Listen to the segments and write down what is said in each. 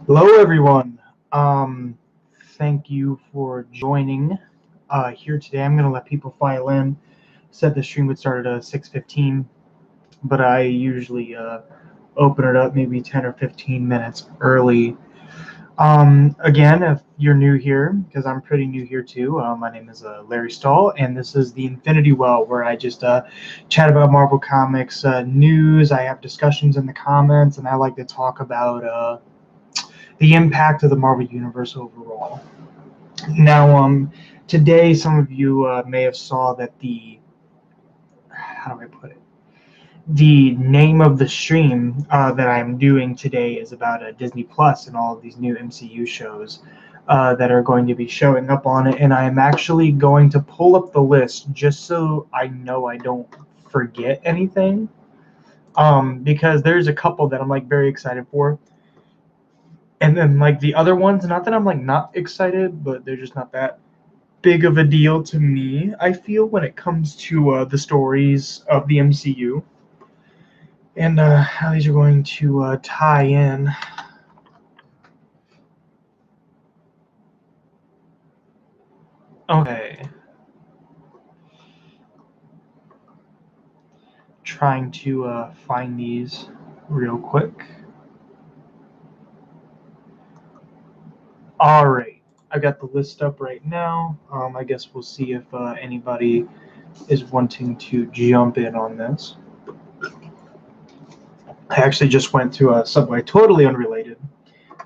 Hello, everyone. Thank you for joining here today. I'm going to let people file in. Said the stream would start at 6:15, but I usually open it up maybe 10 or 15 minutes early. Again, if you're new here, because I'm pretty new here too, my name is Larry Stahl, and this is the Infinity Well, where I just chat about Marvel Comics news. I have discussions in the comments, and I like to talk about the impact of the Marvel Universe overall. Now, today, some of you may have saw that how do I put it? The name of the stream that I'm doing today is about Disney Plus and all of these new MCU shows that are going to be showing up on it. And I'm actually going to pull up the list just so I know I don't forget anything. Because there's a couple that I'm like very excited for. And then like the other ones, not that I'm like not excited, but they're just not that big of a deal to me, I feel, when it comes to the stories of the MCU and how these are going to tie in. Okay. Trying to find these real quick. All right. I got the list up right now. I guess we'll see if anybody is wanting to jump in on this. I actually just went to a Subway, totally unrelated.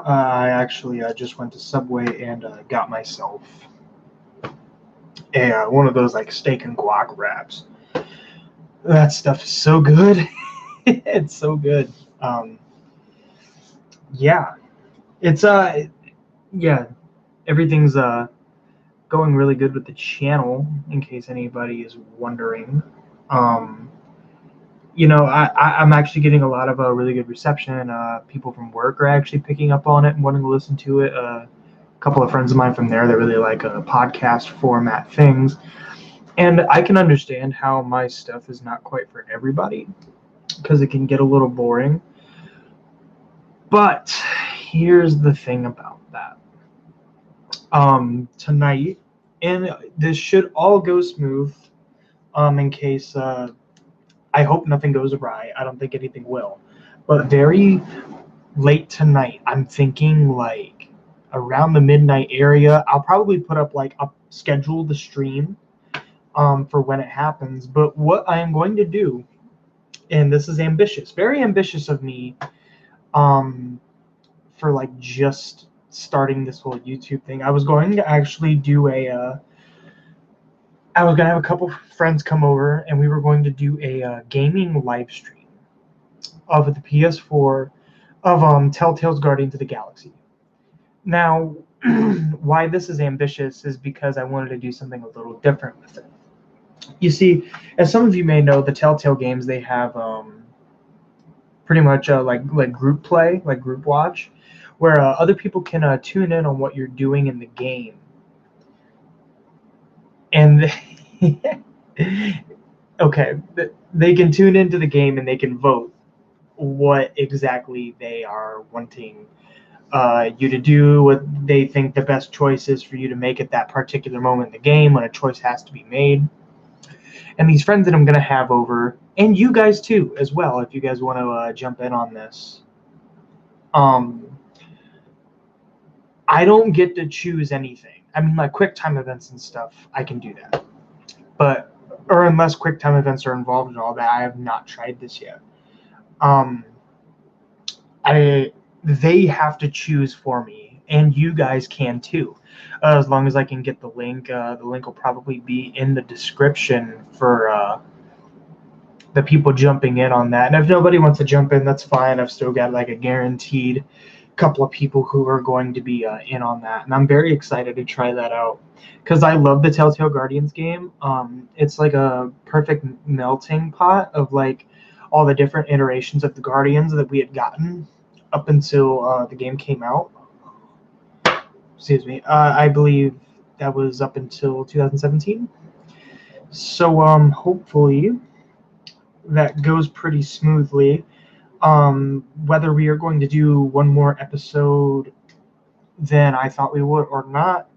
I actually just went to Subway and got myself one of those like steak and guac wraps. That stuff is so good. It's so good. Yeah, it's yeah, everything's going really good with the channel. In case anybody is wondering, I'm actually getting a lot of really good reception. People from work are actually picking up on it and wanting to listen to it. A couple of friends of mine from there that really like podcast format things. And I can understand how my stuff is not quite for everybody because it can get a little boring. But here's the thing about that. Tonight, and this should all go smooth in case I hope nothing goes awry. I don't think anything will. But very late tonight, I'm thinking like around the midnight area, I'll probably put up like schedule the stream for when it happens. But what I am going to do, and this is ambitious, very ambitious of me, for like just starting this whole YouTube thing. I was going to actually do I was going to have a couple friends come over, and we were going to do a gaming live stream of the PS4 of Telltale's Guardians of the Galaxy. Now, why this is ambitious is because I wanted to do something a little different with it. You see, as some of you may know, the Telltale games, they have pretty much like group play, like group watch, where other people can tune in on what you're doing in the game. And okay, they can tune into the game and they can vote what exactly they are wanting you to do, what they think the best choice is for you to make at that particular moment in the game when a choice has to be made. And these friends that I'm going to have over, and you guys too as well, if you guys want to jump in on this, I don't get to choose anything. I mean, like QuickTime events and stuff, I can do that. But, or unless QuickTime events are involved in all that, I have not tried this yet. They have to choose for me, and you guys can too. As long as I can get the link. The link will probably be in the description for the people jumping in on that. And if nobody wants to jump in, that's fine. I've still got like a guaranteed couple of people who are going to be in on that, and I'm very excited to try that out because I love the Telltale Guardians game. It's like a perfect melting pot of like all the different iterations of the Guardians that we had gotten up until the game came out. Excuse me. I believe that was up until 2017. So hopefully that goes pretty smoothly. Whether we are going to do one more episode than I thought we would or not,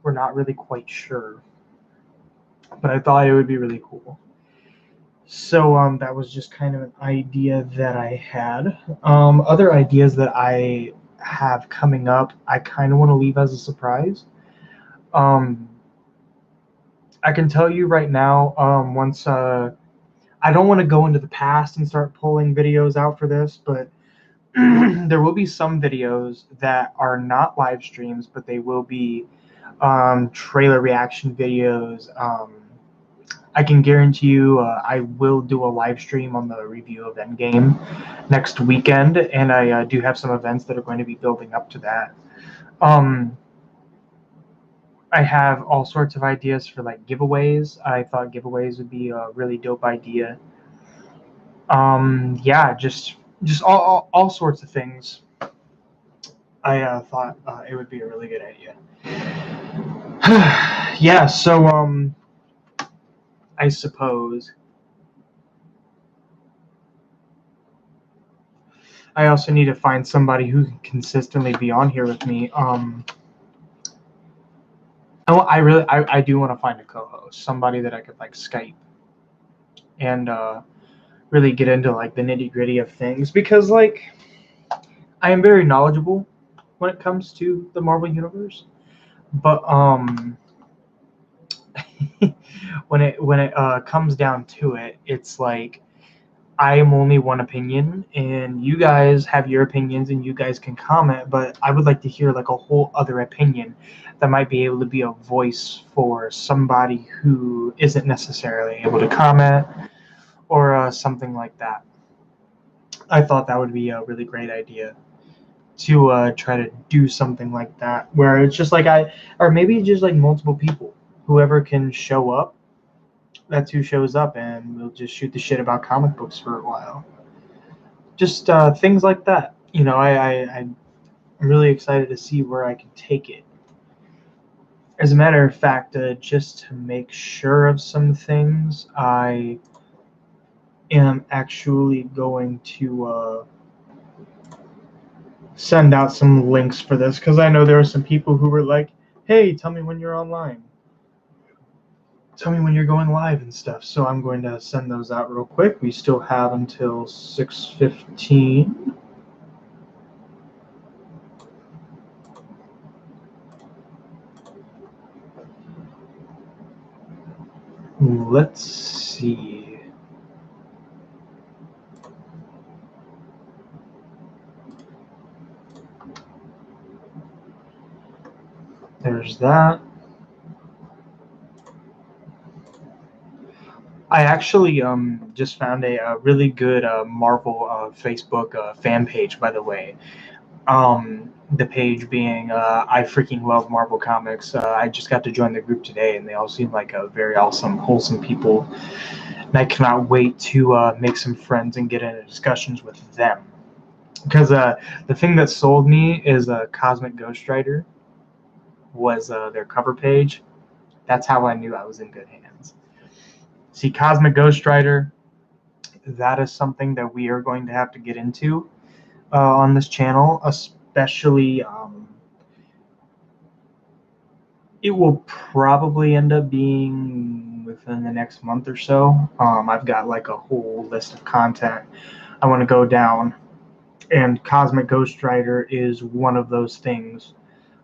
we're not really quite sure. But I thought it would be really cool. So that was just kind of an idea that I had. Other ideas that I have coming up, I kind of want to leave as a surprise. I can tell you right now, once I don't want to go into the past and start pulling videos out for this, but there will be some videos that are not live streams, but they will be trailer reaction videos. I can guarantee you I will do a live stream on the review of Endgame next weekend, and I do have some events that are going to be building up to that. I have all sorts of ideas for like giveaways. I thought giveaways would be a really dope idea. Yeah, just all sorts of things. I thought it would be a really good idea. Yeah, so I suppose I also need to find somebody who can consistently be on here with me. I do want to find a co-host, somebody that I could like Skype and really get into like the nitty-gritty of things, because like I am very knowledgeable when it comes to the Marvel universe, but when it comes down to it, it's like I am only one opinion, and you guys have your opinions, and you guys can comment. But I would like to hear like a whole other opinion that might be able to be a voice for somebody who isn't necessarily able to comment or something like that. I thought that would be a really great idea to try to do something like that, where it's just like or maybe just like multiple people, whoever can show up, that's who shows up, and we'll just shoot the shit about comic books for a while. Just things like that. You know, I'm really excited to see where I can take it. As a matter of fact, just to make sure of some things, I am actually going to send out some links for this, because I know there were some people who were like, hey, tell me when you're online. Tell me when you're going live and stuff. So I'm going to send those out real quick. We still have until 6:15. Let's see. There's that. I actually just found a really good Marvel Facebook fan page, by the way. The page being I freaking love Marvel Comics. I just got to join the group today, and they all seem like very awesome, wholesome people. And I cannot wait to make some friends and get into discussions with them. Because the thing that sold me is Cosmic Ghost Rider was their cover page. That's how I knew I was in good hands. See, Cosmic Ghost Rider, that is something that we are going to have to get into on this channel, especially it will probably end up being within the next month or so. I've got like a whole list of content I want to go down, and Cosmic Ghost Rider is one of those things.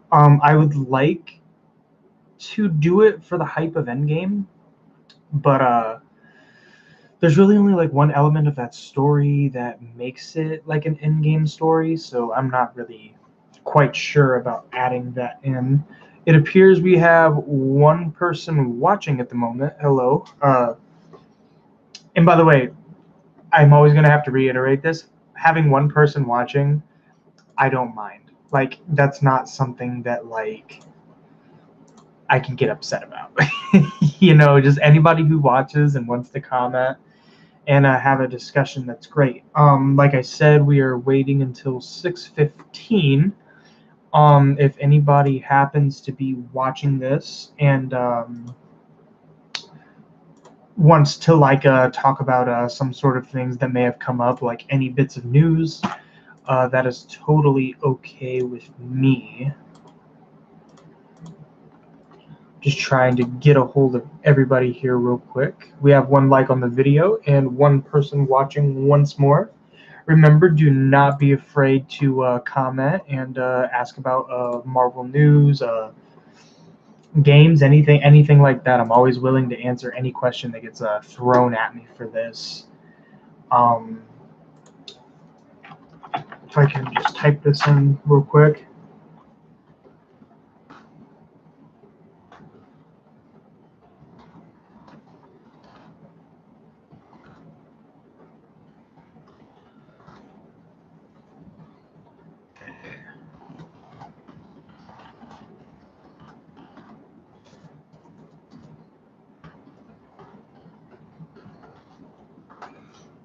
I would like to do it for the hype of Endgame, but there's really only like one element of that story that makes it like an Endgame story, so I'm not really quite sure about adding that in. It appears we have one person watching at the moment. Hello. And by the way, I'm always going to have to reiterate this. Having one person watching, I don't mind. Like, that's not something that, like, I can get upset about. You know, just anybody who watches and wants to comment and have a discussion, that's great. Like I said, we are waiting until 6:15. If anybody happens to be watching this and wants to like talk about some sort of things that may have come up, like any bits of news, that is totally okay with me. Just trying to get a hold of everybody here real quick. We have 1 like on the video and 1 person watching once more. Remember, do not be afraid to comment and ask about Marvel news, games, anything like that. I'm always willing to answer any question that gets thrown at me for this. If I can just type this in real quick.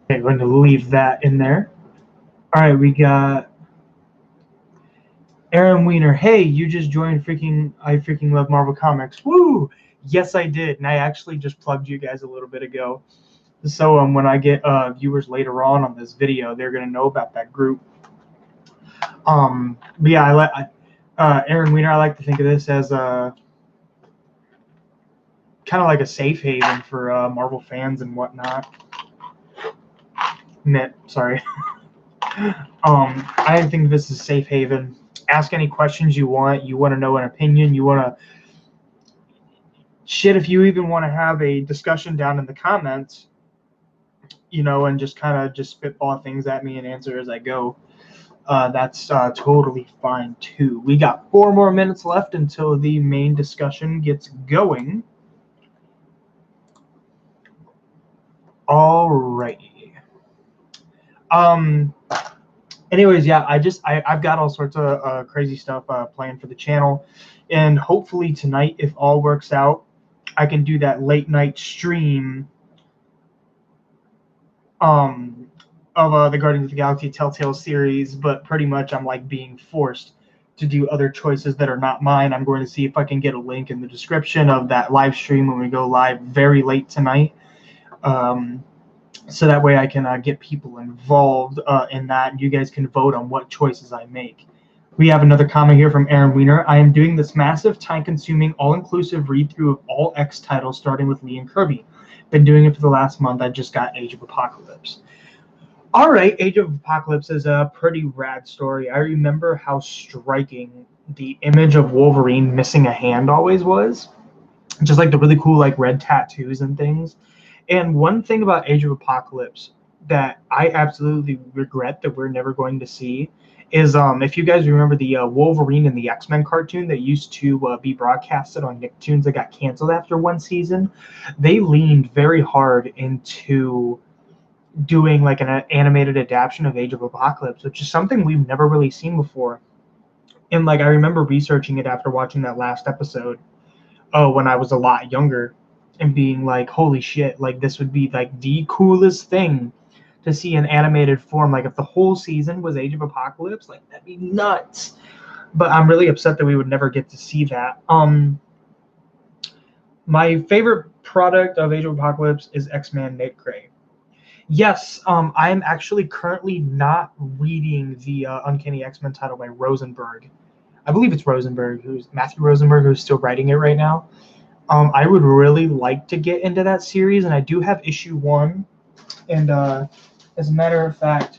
Okay, we're going to leave that in there. All right, we got Aaron Weiner. Hey, you just joined I freaking love Marvel Comics. Woo! Yes, I did. And I actually just plugged you guys a little bit ago. So when I get viewers later on this video, they're going to know about that group. But yeah, Aaron Weiner, I like to think of this as kind of like a safe haven for Marvel fans and whatnot. Sorry. I think this is a safe haven. Ask any questions you want. You want to know an opinion. You want to shit. If you even want to have a discussion down in the comments, and just kind of just spitball things at me and answer as I go. That's totally fine too. We got 4 more minutes left until the main discussion gets going. Alrighty. Anyways, yeah, I've got all sorts of crazy stuff planned for the channel, and hopefully tonight, if all works out, I can do that late night stream of the Guardians of the Galaxy Telltale series, but pretty much I'm like being forced to do other choices that are not mine. I'm going to see if I can get a link in the description of that live stream when we go live very late tonight. So that way I can get people involved in that, and you guys can vote on what choices I make. We have another comment here from Aaron Weiner. I am doing this massive, time-consuming, all-inclusive read-through of all X titles, starting with Lee and Kirby. Been doing it for the last month. I just got Age of Apocalypse. All right, Age of Apocalypse is a pretty rad story. I remember how striking the image of Wolverine missing a hand always was. Just like the really cool like red tattoos and things. And one thing about Age of Apocalypse that I absolutely regret that we're never going to see is if you guys remember the Wolverine and the XMen cartoon that used to be broadcasted on Nicktoons that got canceled after 1 season, they leaned very hard into doing like an animated adaptation of Age of Apocalypse, which is something we've never really seen before. And like I remember researching it after watching that last episode when I was a lot younger, and being like, holy shit, like this would be like the coolest thing to see in animated form. Like if the whole season was Age of Apocalypse, like that'd be nuts. But I'm really upset that we would never get to see that. My favorite product of Age of Apocalypse is X-Men Nate Gray. Yes, I am actually currently not reading the Uncanny XMen title by Rosenberg. I believe it's Rosenberg, Matthew Rosenberg, who's still writing it right now. I would really like to get into that series, and I do have issue 1. And as a matter of fact,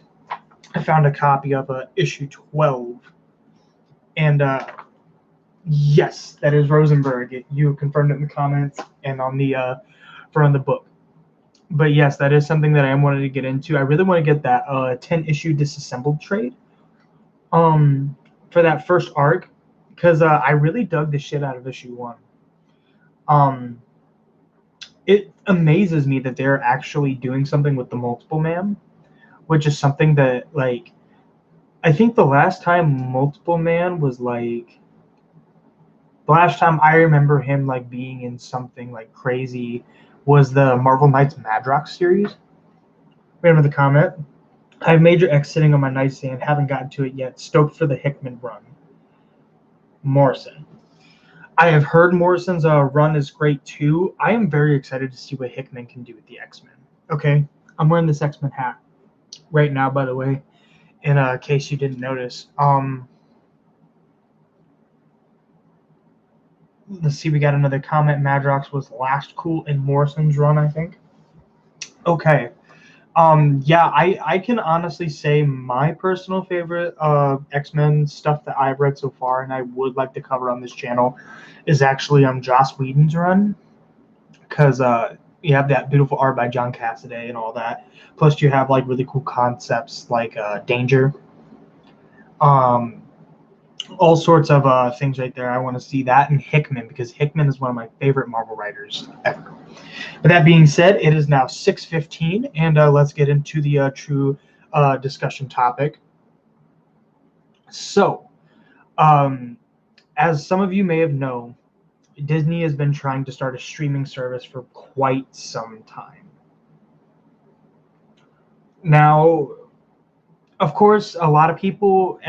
I found a copy of issue 12. And yes, that is Rosenberg. You confirmed it in the comments and on the on the book. But yes, that is something that I am wanting to get into. I really want to get that 10-issue disassembled trade for that first arc, because I really dug the shit out of issue 1. It amazes me that they're actually doing something with the Multiple Man, which is something that, like, I think the last time Multiple Man was like, the last time I remember him like being in something like crazy was the Marvel Knights Madrox series. Remember the comment? I have Major X sitting on my nightstand, haven't gotten to it yet. Stoked for the Hickman run. Morrison. I have heard Morrison's run is great too. I am very excited to see what Hickman can do with the X-Men. Okay, I'm wearing this X-Men hat right now, by the way, in case you didn't notice. Let's see, we got another comment. Madrox was last cool in Morrison's run, I think. Okay. Yeah, I can honestly say my personal favorite X-Men stuff that I've read so far, and I would like to cover on this channel, is actually Joss Whedon's run, because you have that beautiful art by John Cassaday and all that. Plus, you have like really cool concepts like Danger, um, all sorts of things right there. I want to see that, and Hickman, because Hickman is one of my favorite Marvel writers ever. With that being said, it is now 6:15, and let's get into the true discussion topic. So, as some of you may have known, Disney has been trying to start a streaming service for quite some time. Now, of course, a lot of people,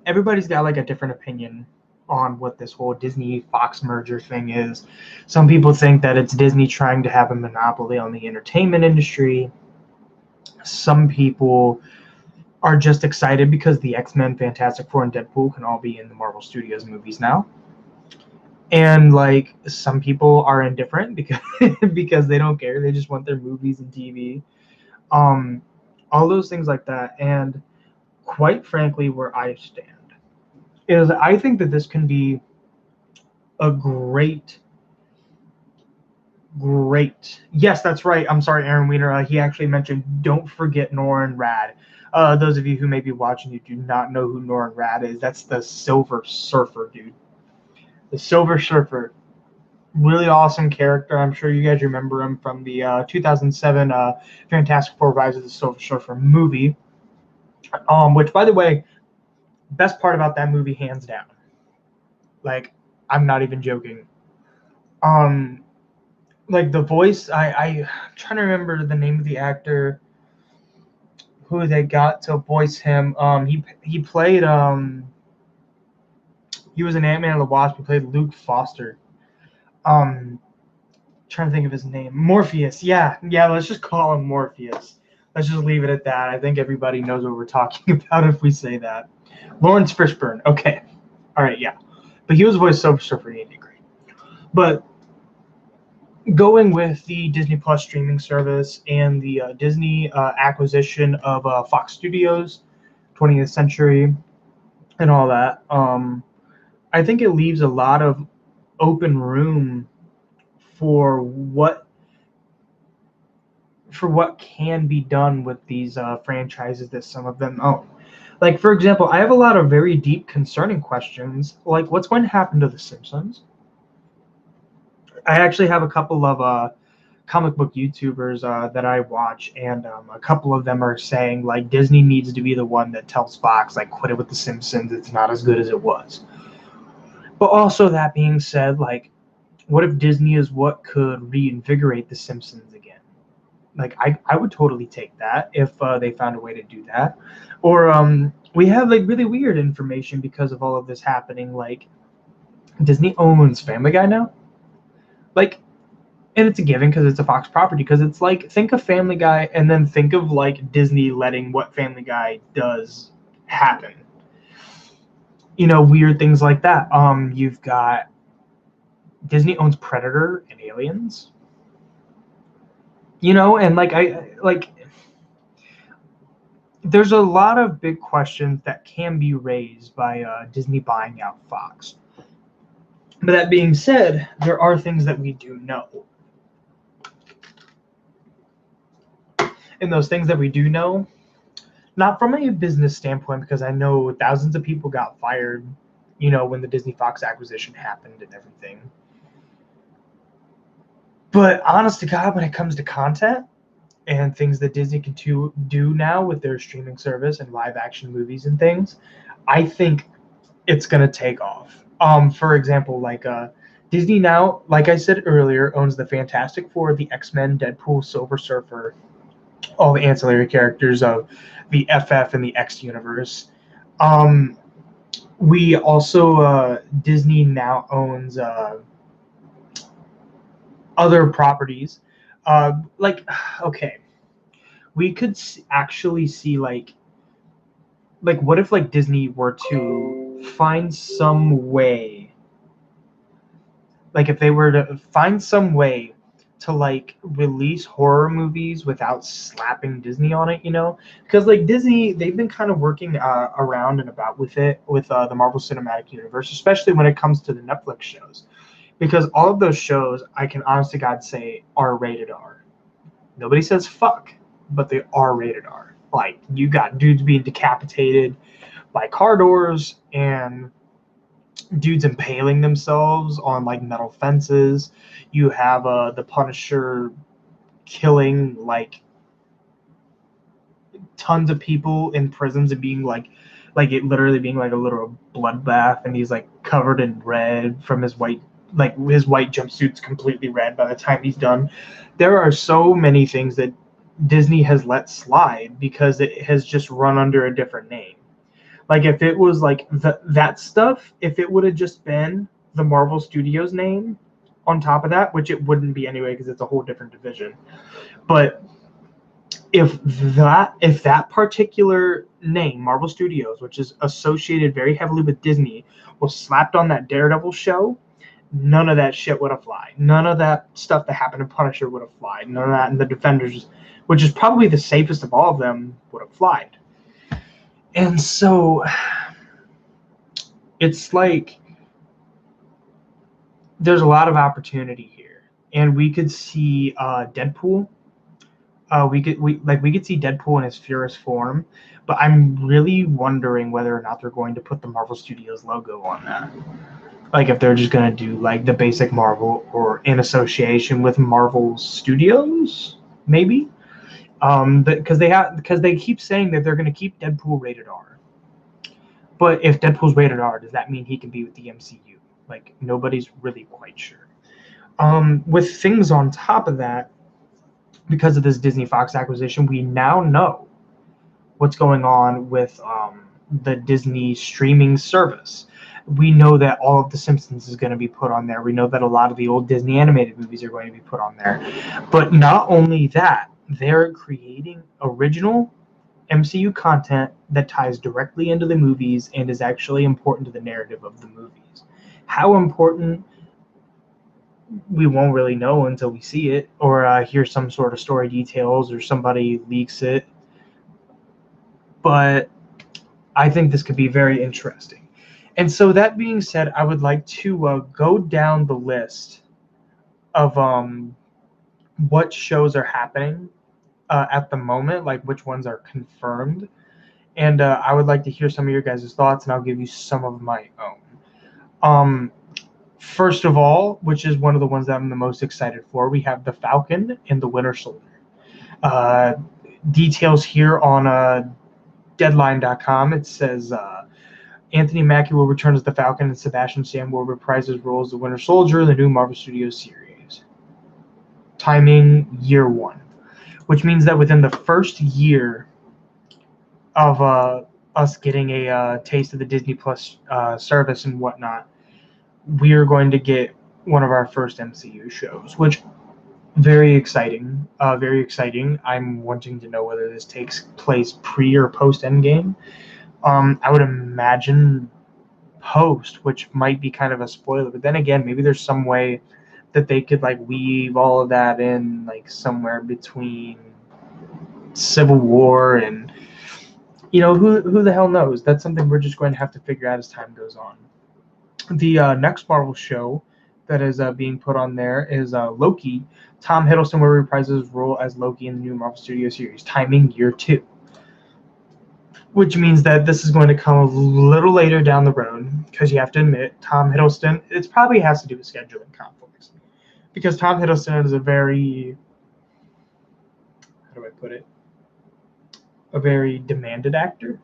everybody's got like a different opinion on what this whole Disney Fox merger thing is. Some people think that it's Disney trying to have a monopoly on the entertainment industry. Some people are just excited because the X-Men, Fantastic Four, and Deadpool can all be in the Marvel Studios movies now. And like some people are indifferent because because they don't care. They just want their movies and TV. All those things like that. And quite frankly, where I stand is I think that this can be a great. Yes, that's right. I'm sorry, Aaron Weiner. He actually mentioned don't forget Norrin Rad. Those of you who may be watching, you do not know who Norrin Rad is. That's the Silver Surfer, dude. The Silver Surfer. Really awesome character. I'm sure you guys remember him from the 2007 Fantastic Four Rise of the Silver Surfer movie. Which, by the way, best part about that movie, hands down. Like, I'm not even joking. Like the voice, I'm trying to remember the name of the actor who they got to voice him. He played he was an Ant-Man and the Wasp. He played Luke Foster. Trying to think of his name. Morpheus. Yeah. Let's just call him Morpheus. Let's just leave it at that. I think everybody knows what we're talking about if we say that. Laurence Fishburne. Okay. All right. Yeah. But he was voiced Silver Surfer. He did great. But going with the Disney Plus streaming service and the Disney acquisition of Fox Studios, 20th Century, and all that, I think it leaves a lot of open room for what can be done with these franchises that some of them own. Like, for example, I have a lot of very deep, concerning questions, like what's going to happen to The Simpsons? I actually have a couple of comic book YouTubers that I watch, and a couple of them are saying like Disney needs to be the one that tells Fox like quit it with The Simpsons. It's not as good as it was. But also that being said, like, what if Disney is what could reinvigorate The Simpsons again? Like I would totally take that if they found a way to do that. Or we have like really weird information because of all of this happening. Like Disney owns Family Guy now. Like, and it's a given because it's a Fox property. Because it's like, think of Family Guy and then think of like Disney letting what Family Guy does happen. You know, weird things like that. You've got Disney owns Predator and Aliens. You know, and there's a lot of big questions that can be raised by Disney buying out Fox. But that being said, there are things that we do know. And those things that we do know, not from a business standpoint, because I know thousands of people got fired, you know, when the Disney Fox acquisition happened and everything. But honest to God, when it comes to content and things that Disney can do now with their streaming service and live action movies and things, I think it's going to take off. For example, like Disney now, like I said earlier, owns the Fantastic Four, the X-Men, Deadpool, Silver Surfer, all the ancillary characters of the FF and the X universe. We also Disney now owns other properties. Like, okay, we could actually see like what if like Disney were to find some way, like if they were to find some way to like release horror movies without slapping Disney on it, because like Disney, they've been kind of working around and about with it with the Marvel Cinematic Universe, especially when it comes to the Netflix shows, because all of those shows, I can honest to God say, are rated R. Nobody says fuck, but they are rated R. Like, you got dudes being decapitated by car doors and dudes impaling themselves on like metal fences. You have the Punisher killing like tons of people in prisons and being like it literally being like a literal bloodbath, and he's like covered in red from his white jumpsuit's completely red by the time he's done. There are so many things that Disney has let slide because it has just run under a different name. Like if it was like that stuff, if it would have just been the Marvel Studios name on top of that, which it wouldn't be anyway because it's a whole different division. But if that particular name, Marvel Studios, which is associated very heavily with Disney, was slapped on that Daredevil show, none of that shit would have fly. None of that stuff that happened in Punisher would have fly. None of that in the Defenders, which is probably the safest of all of them, would have flied. And so it's like there's a lot of opportunity here, and we could see Deadpool. We could see Deadpool in his purest form, but I'm really wondering whether or not they're going to put the Marvel Studios logo on that. Like if they're just gonna do like the basic Marvel or in association with Marvel Studios, maybe. Because they keep saying that they're gonna keep Deadpool rated R. But if Deadpool's rated R, does that mean he can be with the MCU? Like nobody's really quite sure. With things on top of that, because of this Disney Fox acquisition, we now know what's going on with the Disney streaming service. We know that all of The Simpsons is going to be put on there. We know that a lot of the old Disney animated movies are going to be put on there. But not only that, they're creating original MCU content that ties directly into the movies and is actually important to the narrative of the movies. How important, we won't really know until we see it or hear some sort of story details or somebody leaks it. But I think this could be very interesting. And so that being said, I would like to go down the list of what shows are happening at the moment, like which ones are confirmed. And I would like to hear some of your guys' thoughts, and I'll give you some of my own. First of all, which is one of the ones that I'm the most excited for, we have the Falcon and the Winter Soldier. Details here on Deadline.com. It says Anthony Mackie will return as the Falcon, and Sebastian Stan will reprise his role as the Winter Soldier in the new Marvel Studios series. Timing year one, which means that within the first year of us getting a taste of the Disney Plus service and whatnot, we are going to get one of our first MCU shows, which very exciting. Very exciting. I'm wanting to know whether this takes place pre or post Endgame. I would imagine post, which might be kind of a spoiler. But then again, maybe there's some way that they could like weave all of that in like somewhere between Civil War and who the hell knows. That's something we're just going to have to figure out as time goes on. The next Marvel show that is being put on there is Loki. Tom Hiddleston will reprise his role as Loki in the new Marvel Studios series. Timing year two. Which means that this is going to come a little later down the road, because you have to admit, Tom Hiddleston, it probably has to do with scheduling conflicts. Because Tom Hiddleston is a very, how do I put it, a very demanded actor.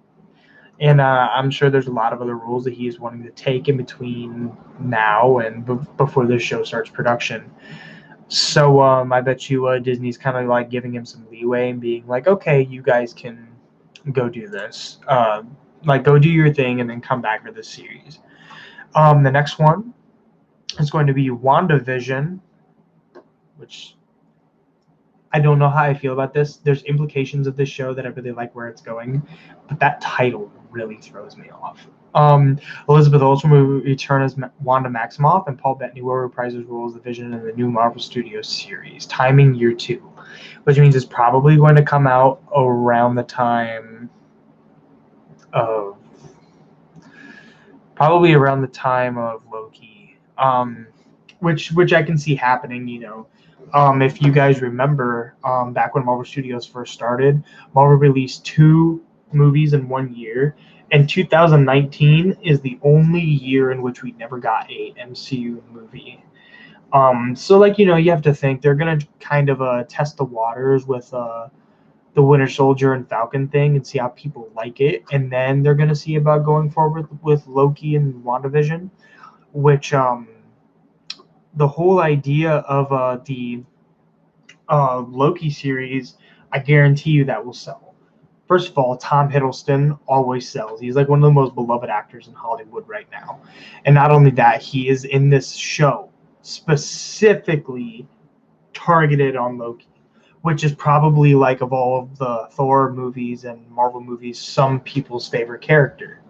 And I'm sure there's a lot of other rules that he is wanting to take in between now and before this show starts production. So I bet you Disney's kind of like giving him some leeway and being like, okay, you guys can go do this. Like, go do your thing and then come back for this series. The next one is going to be WandaVision, which I don't know how I feel about this. There's implications of this show that I really like where it's going, but that title really throws me off. Elizabeth Olsen will return as Wanda Maximoff, and Paul Bettany will reprise his role as the Vision in the new Marvel Studios series. Timing year 2, which means it's probably going to come out around the time of Loki, which I can see happening. If you guys remember, back when Marvel Studios first started, Marvel released 2 movies in 1 year, and 2019 is the only year in which we never got a MCU movie. So you have to think they're gonna kind of test the waters with the Winter Soldier and Falcon thing and see how people like it, and then they're gonna see about going forward with Loki and WandaVision, which the whole idea of the Loki series, I guarantee you that will sell. First of all, Tom Hiddleston always sells. He's like one of the most beloved actors in Hollywood right now. And not only that, he is in this show specifically targeted on Loki, which is probably, like, of all of the Thor movies and Marvel movies, some people's favorite character.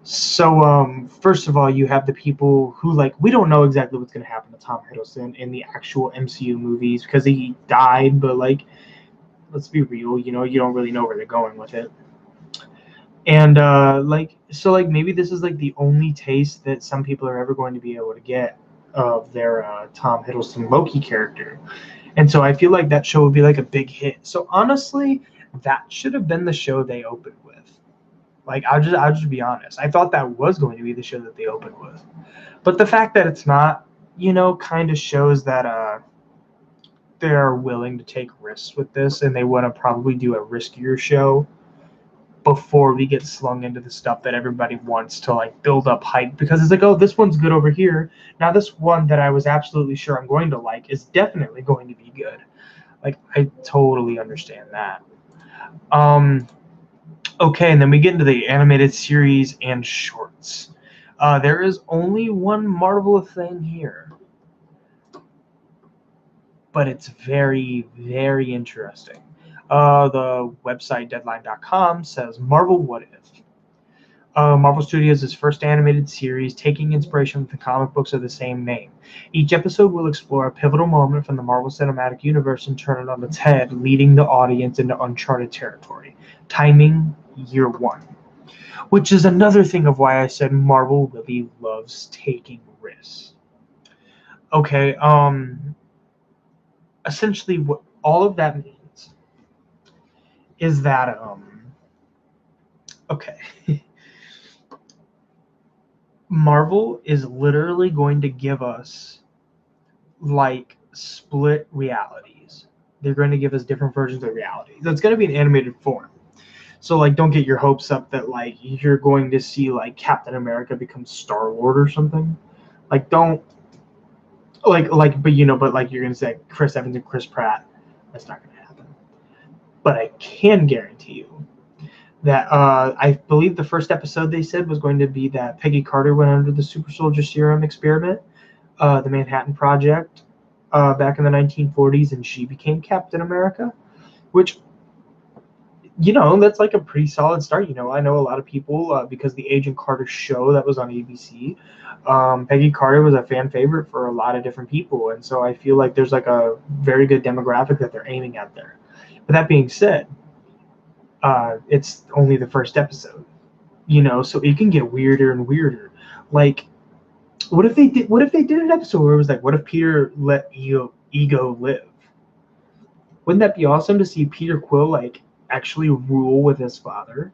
So, first of all, you have the people who, like, we don't know exactly what's going to happen to Tom Hiddleston in the actual MCU movies because he died, but, like, let's be real, you don't really know where they're going with it. And, maybe this is, like, the only taste that some people are ever going to be able to get of their Tom Hiddleston Loki character. And so I feel like that show would be, like, a big hit. So, honestly, that should have been the show they opened with. Like, I'll just be honest. I thought that was going to be the show that they opened with. But the fact that it's not, kind of shows that they're willing to take risks with this, and they want to probably do a riskier show before we get slung into the stuff that everybody wants to, like, build up hype. Because it's like, oh, this one's good over here. Now this one that I was absolutely sure I'm going to like is definitely going to be good. Like, I totally understand that. Okay, and then we get into the animated series and shorts. There is only one Marvel thing here, but it's very, very interesting. The website Deadline.com says Marvel What If. Marvel Studios' first animated series, taking inspiration from the comic books of the same name. Each episode will explore a pivotal moment from the Marvel Cinematic Universe and turn it on its head, leading the audience into uncharted territory. Timing, year 1. Which is another thing of why I said Marvel really loves taking risks. Okay, essentially what all of that means is that, okay. Marvel is literally going to give us, like, split realities. They're going to give us different versions of reality. That's going to be an animated form. So, like, don't get your hopes up that, like, you're going to see, like, Captain America become Star-Lord or something. Like, don't, but you're going to say Chris Evans and Chris Pratt. That's not going to happen. But I can guarantee you that I believe the first episode they said was going to be that Peggy Carter went under the super soldier serum experiment, the Manhattan Project, back in the 1940s, and she became Captain America, which, that's like a pretty solid start. I know a lot of people, because the Agent Carter show that was on ABC, Peggy Carter was a fan favorite for a lot of different people, and so I feel like there's, like, a very good demographic that they're aiming at there. But that being said, it's only the first episode, so it can get weirder and weirder. Like, what if they did an episode where it was like, what if Peter let ego live? Wouldn't that be awesome to see Peter Quill, like, actually rule with his father?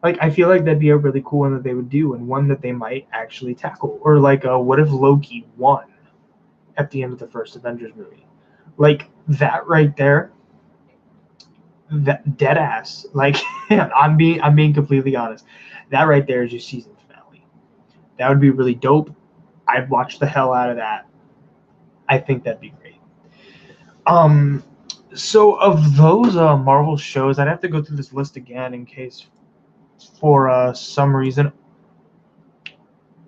Like, I feel like that'd be a really cool one that they would do, and one that they might actually tackle. Or, like, what if Loki won at the end of the first Avengers movie? Like, that right there, that dead ass, like, I'm being completely honest, that right there is your season finale. That would be really dope. I'd watch the hell out of that. I think that'd be great. So of those Marvel shows, I'd have to go through this list again in case for some reason.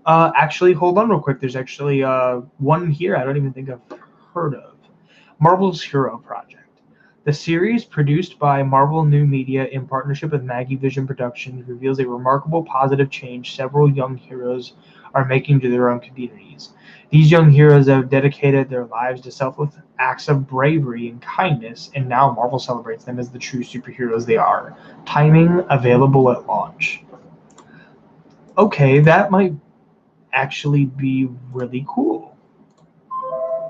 Actually, hold on real quick. There's actually one here I don't even think I've heard of. Marvel's Hero Project. The series, produced by Marvel New Media in partnership with Maggie Vision Productions, reveals a remarkable positive change several young heroes are making to their own communities. These young heroes have dedicated their lives to selfless acts of bravery and kindness, and now Marvel celebrates them as the true superheroes they are. Timing available at launch. Okay, that might actually be really cool.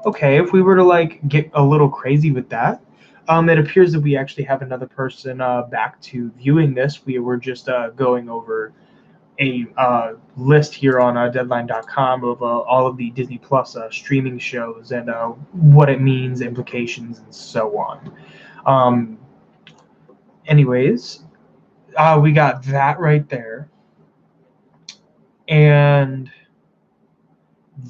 Okay, if we were to like get a little crazy with that, it appears that we actually have another person back to viewing this. We were just going over a list here on Deadline.com of all of the Disney Plus streaming shows and what it means, implications, and so on. Anyways, we got that right there, and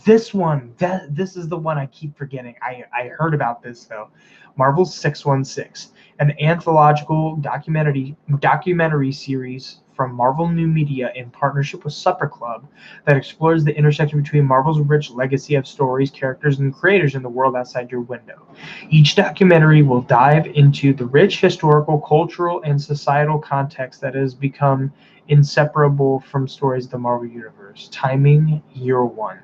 this one, this is the one I keep forgetting. I heard about this though. Marvel's 616, an anthological documentary series from Marvel New Media in partnership with Supper Club that explores the intersection between Marvel's rich legacy of stories, characters, and creators in the world outside your window. Each documentary will dive into the rich historical, cultural, and societal context that has become inseparable from stories of the Marvel Universe. Timing, year one.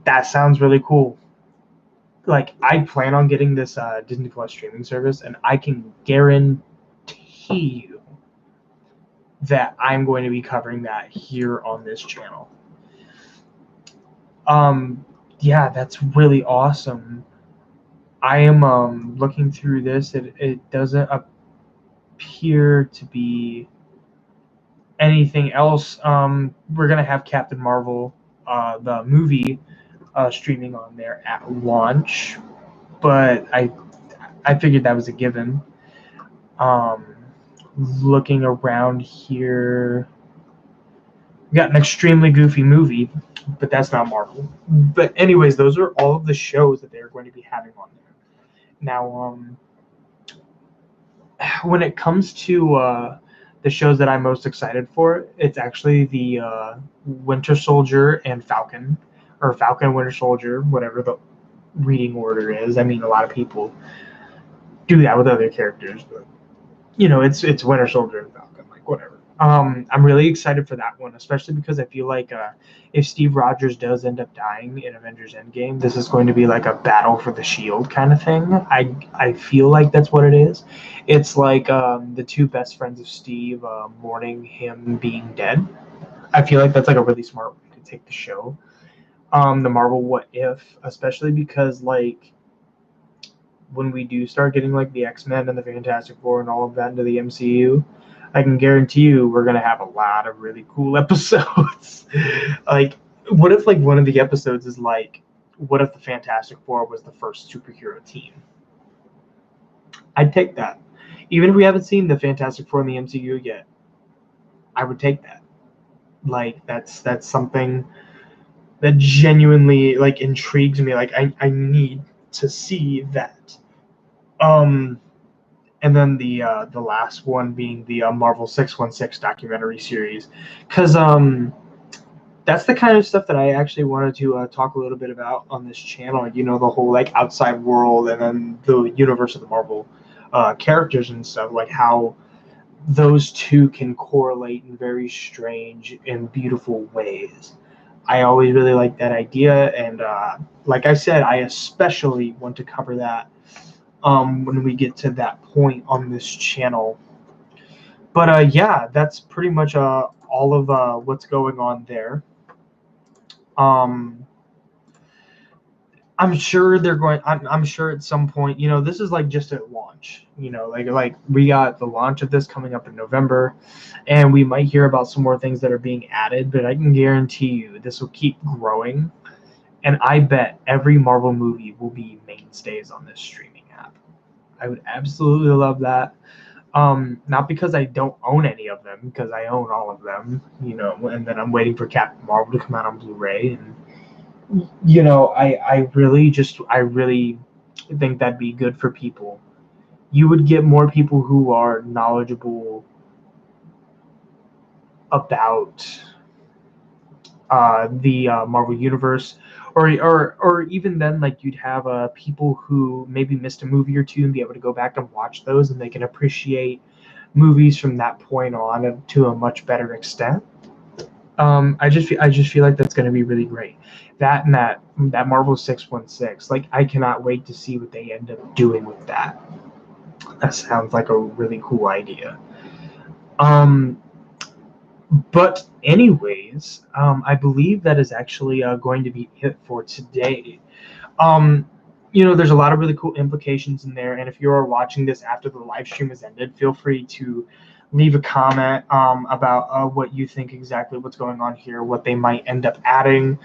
That sounds really cool. Like, I plan on getting this Disney Plus streaming service, and I can guarantee you that I'm going to be covering that here on this channel. Yeah, that's really awesome. I am looking through this. It doesn't appear to be anything else. We're gonna have Captain Marvel, the movie, streaming on there at launch, but I figured that was a given. Looking around here, we got an extremely goofy movie, but that's not Marvel. But anyways, those are all of the shows that they're going to be having on there. Now, when it comes to the shows that I'm most excited for, it's actually the Winter Soldier and Falcon, or Falcon Winter Soldier, whatever the reading order is. I mean, a lot of people do that with other characters, but it's Winter Soldier and Falcon, like whatever. I'm really excited for that one, especially because I feel like if Steve Rogers does end up dying in Avengers Endgame, this is going to be like a battle for the shield kind of thing. I feel like that's what it is. It's like the two best friends of Steve mourning him being dead. I feel like that's like a really smart way to take the show. The Marvel What If, especially because like when we do start getting like the X-Men and the Fantastic Four and all of that into the MCU, I can guarantee you we're gonna have a lot of really cool episodes. Like, what if like one of the episodes is like, what if the Fantastic Four was the first superhero team? I'd take that. Even if we haven't seen the Fantastic Four in the MCU yet, I would take that. Like, that's something that genuinely like intrigues me. Like, I need to see that. And then the last one being the Marvel 616 documentary series, because that's the kind of stuff that I actually wanted to talk a little bit about on this channel. The whole like outside world and then the universe of the Marvel characters and stuff, like how those two can correlate in very strange and beautiful ways. I always really like that idea, and like I said, I especially want to cover that when we get to that point on this channel. But yeah, that's pretty much all of what's going on there. I'm sure they're going. I'm sure at some point, this is like just at launch. Like we got the launch of this coming up in November, and we might hear about some more things that are being added. But I can guarantee you, this will keep growing, and I bet every Marvel movie will be mainstays on this streaming app. I would absolutely love that. Not because I don't own any of them, because I own all of them. And then I'm waiting for Captain Marvel to come out on Blu-ray, and I really think that'd be good for people. You would get more people who are knowledgeable about the Marvel Universe, or even then, like you'd have people who maybe missed a movie or two and be able to go back and watch those, and they can appreciate movies from that point on to a much better extent. I just feel like that's going to be really great. That and that Marvel 616, like I cannot wait to see what they end up doing with that. That sounds like a really cool idea. But anyways, I believe that is actually going to be it for today. Um, there's a lot of really cool implications in there, and if you're watching this after the live stream has ended, feel free to leave a comment about what you think exactly what's going on here, what they might end up adding.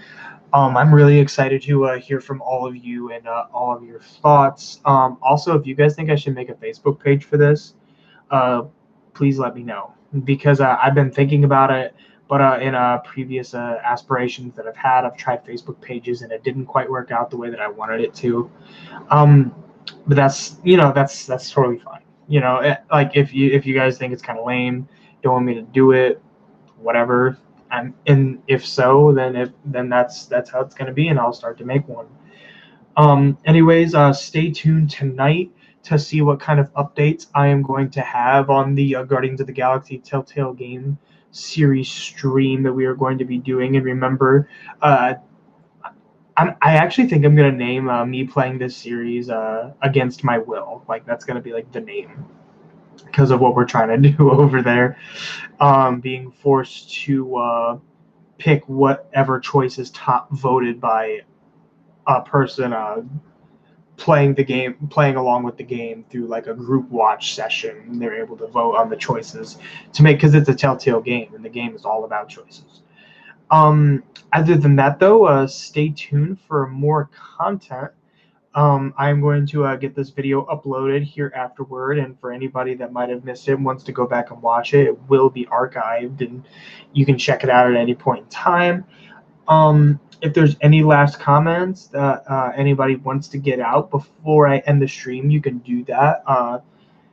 I'm really excited to hear from all of you and all of your thoughts. Also, if you guys think I should make a Facebook page for this, please let me know, because I've been thinking about it, but in previous aspirations that I've had, I've tried Facebook pages and it didn't quite work out the way that I wanted it to. But that's totally fine. Like if you guys think it's kind of lame, don't want me to do it, whatever. And if so, then that's how it's gonna be, and I'll start to make one. Anyways, stay tuned tonight to see what kind of updates I am going to have on the Guardians of the Galaxy Telltale Game series stream that we are going to be doing. And remember, I actually think I'm going to name me playing this series Against My Will. Like, that's going to be like the name, because of what we're trying to do over there. Being forced to pick whatever choice is top voted by a person playing along with the game through like a group watch session. And they're able to vote on the choices to make, because it's a Telltale game and the game is all about choices. Other than that, though, stay tuned for more content. I'm going to get this video uploaded here afterward, and for anybody that might have missed it and wants to go back and watch it, it will be archived and you can check it out at any point in time. If there's any last comments that anybody wants to get out before I end the stream, you can do that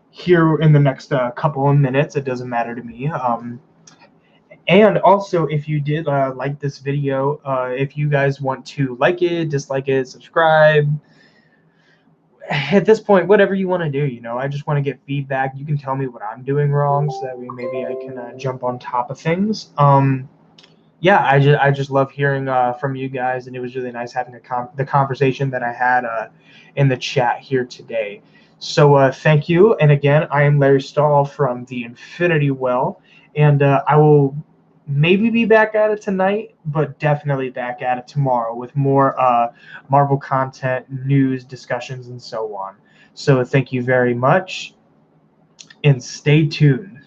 here in the next couple of minutes. It doesn't matter to me. And also, if you did like this video, if you guys want to like it, dislike it, subscribe, at this point, whatever you want to do, I just want to get feedback. You can tell me what I'm doing wrong, so that way maybe I can jump on top of things. Yeah, I just love hearing from you guys, and it was really nice having the conversation that I had in the chat here today. So thank you, and again, I am Larry Stahl from the Infinity Well, and I will maybe be back at it tonight, but definitely back at it tomorrow with more Marvel content, news, discussions, and so on. So thank you very much, and stay tuned.